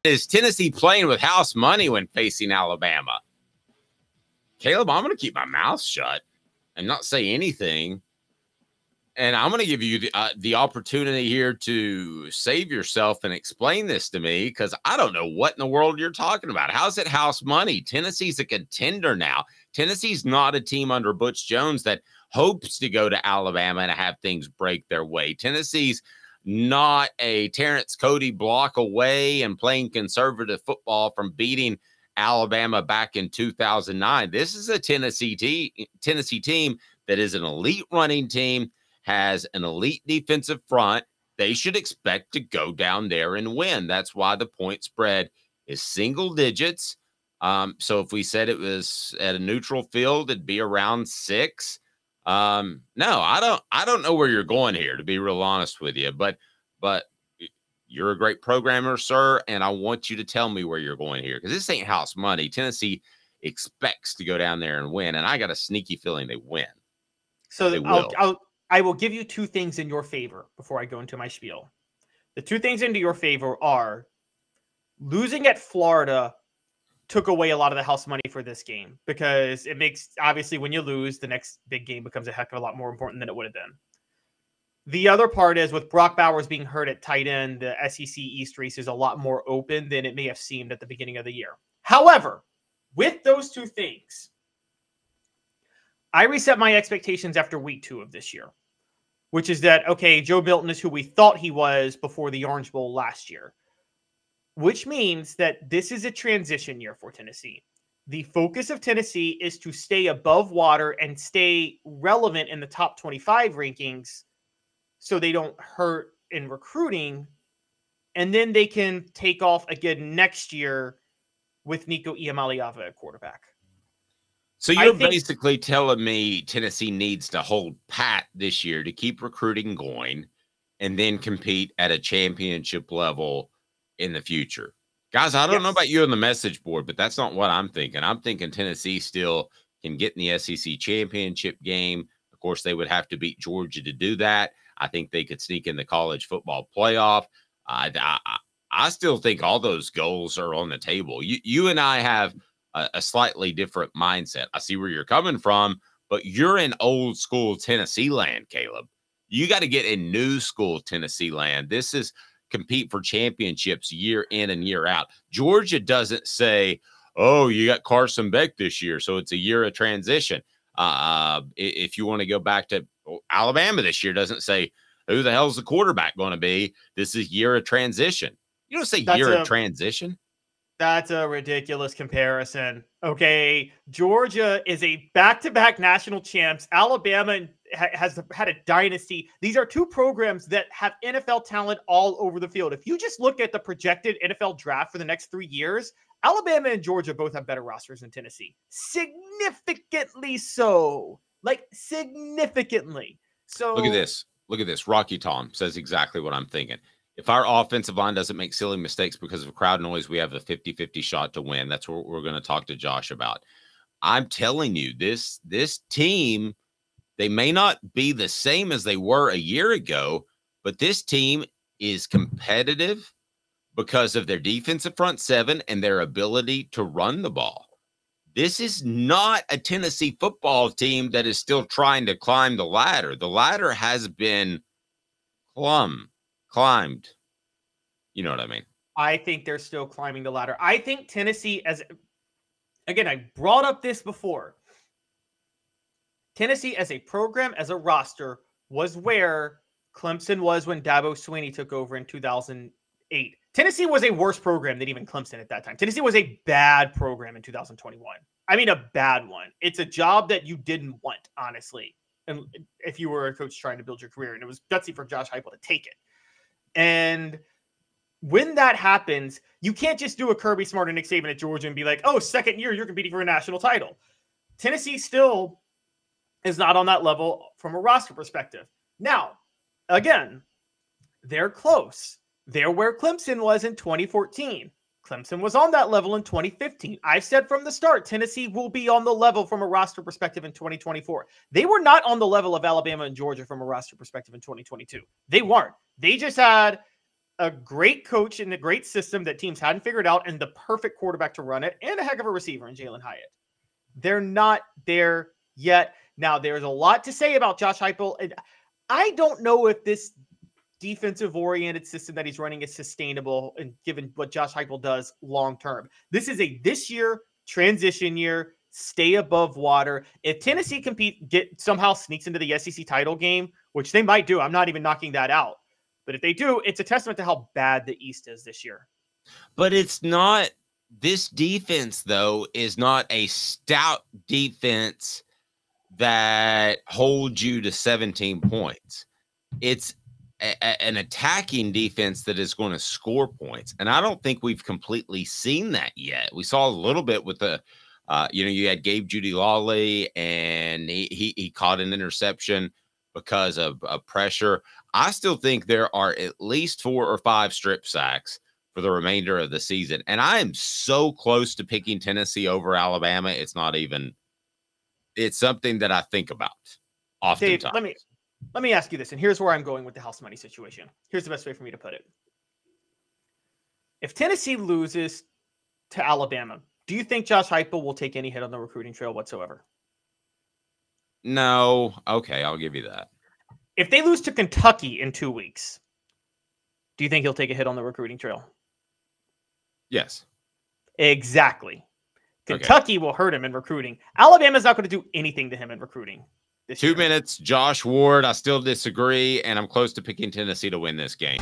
Is Tennessee playing with house money when facing Alabama? Caleb, I'm going to keep my mouth shut and not say anything. And I'm going to give you the opportunity here to save yourself and explain this to me, because I don't know what in the world you're talking about. How's it house money? Tennessee's a contender now. Tennessee's not a team under Butch Jones that hopes to go to Alabama and have things break their way. Tennessee's not a Terrence Cody block away and playing conservative football from beating Alabama back in 2009. This is a Tennessee team that is an elite running team, has an elite defensive front. They should expect to go down there and win. That's why the point spread is single digits. So if we said it was at a neutral field, it'd be around 6. No, I don't know where you're going here, to be real honest with you, but you're a great programmer, sir, and I want you to tell me where you're going here, because this ain't house money. Tennessee expects to go down there and win, and I got a sneaky feeling they win. So I will give you 2 things in your favor before I go into my spiel. The 2 things into your favor are losing at Florida took away a lot of the house money for this game, because it makes, obviously, when you lose, the next big game becomes a heck of a lot more important than it would have been. The other part is, with Brock Bowers being hurt at tight end, the SEC East race is a lot more open than it may have seemed at the beginning of the year. However, with those 2 things, I reset my expectations after week 2 of this year, which is that, okay, Joe Milton is who we thought he was before the Orange Bowl last year, which means that this is a transition year for Tennessee. The focus of Tennessee is to stay above water and stay relevant in the top 25 rankings so they don't hurt in recruiting, and then they can take off again next year with Nico Iamaleava at quarterback. So you're basically telling me Tennessee needs to hold pat this year to keep recruiting going and then compete at a championship level in the future. Guys, I don't know about you on the message board, but that's not what I'm thinking. I'm thinking Tennessee still can get in the SEC championship game. Of course, they would have to beat Georgia to do that. I think they could sneak in the college football playoff. I still think all those goals are on the table. You and I have a slightly different mindset. I see where you're coming from, but you're in old school Tennessee land, Caleb. You got to get in new school Tennessee land. This is compete for championships year in and year out. Georgia doesn't say, oh, you got Carson Beck this year, so it's a year of transition. If you want to go back to Alabama this year, doesn't say, who the hell's the quarterback going to be? This is year of transition. You don't say year of transition. That's a ridiculous comparison. Okay, Georgia is a back-to-back national champs. Alabama has had a dynasty. These are 2 programs that have NFL talent all over the field. If you just look at the projected NFL draft for the next 3 years, Alabama and Georgia both have better rosters than Tennessee. Significantly so. Like, significantly. So look at this. Look at this. Rocky Tom says exactly what I'm thinking. If our offensive line doesn't make silly mistakes because of crowd noise, we have a 50-50 shot to win. That's what we're going to talk to Josh about. I'm telling you, this team, they may not be the same as they were a year ago, but this team is competitive because of their defensive front 7 and their ability to run the ball. This is not a Tennessee football team that is still trying to climb the ladder. The ladder has been climbed. You know what I mean? I think they're still climbing the ladder. I think Tennessee, again, I brought up this before. Tennessee as a program, as a roster, was where Clemson was when Dabo Swinney took over in 2008. Tennessee was a worse program than even Clemson at that time. Tennessee was a bad program in 2021. I mean, a bad one. It's a job that you didn't want, honestly. And if you were a coach trying to build your career, and it was gutsy for Josh Heupel to take it. And when that happens, you can't just do a Kirby Smart and Nick Saban at Georgia and be like, oh, second year, you're competing for a national title. Tennessee still is not on that level from a roster perspective. Now, again, they're close. They're where Clemson was in 2014. Clemson was on that level in 2015. I've said from the start, Tennessee will be on the level from a roster perspective in 2024. They were not on the level of Alabama and Georgia from a roster perspective in 2022. They weren't. They just had a great coach and a great system that teams hadn't figured out, and the perfect quarterback to run it, and a heck of a receiver in Jalen Hyatt. They're not there yet. Now, there's a lot to say about Josh Heupel. I don't know if this defensive-oriented system that he's running is sustainable, and given what Josh Heupel does long-term. This is a this-year transition year. Stay above water. If Tennessee somehow sneaks into the SEC title game, which they might do, I'm not even knocking that out. But if they do, it's a testament to how bad the East is this year. But it's not. This defense, though, is not a stout defense that holds you to 17 points. It's an attacking defense that is going to score points. And I don't think we've completely seen that yet. We saw a little bit with the, you had Gabe Judy-Lawley, and he caught an interception because of pressure. I still think there are at least 4 or 5 strip sacks for the remainder of the season. And I am so close to picking Tennessee over Alabama. It's not even, it's something that I think about oftentimes. Dave, let me ask you this, and here's where I'm going with the house money situation. Here's the best way for me to put it. If Tennessee loses to Alabama, do you think Josh Heupel will take any hit on the recruiting trail whatsoever? No. Okay, I'll give you that. If they lose to Kentucky in 2 weeks, do you think he'll take a hit on the recruiting trail? Yes. Exactly. Kentucky will hurt him in recruiting. Alabama's not going to do anything to him in recruiting. 2 minutes, Josh Ward. I still disagree, and I'm close to picking Tennessee to win this game.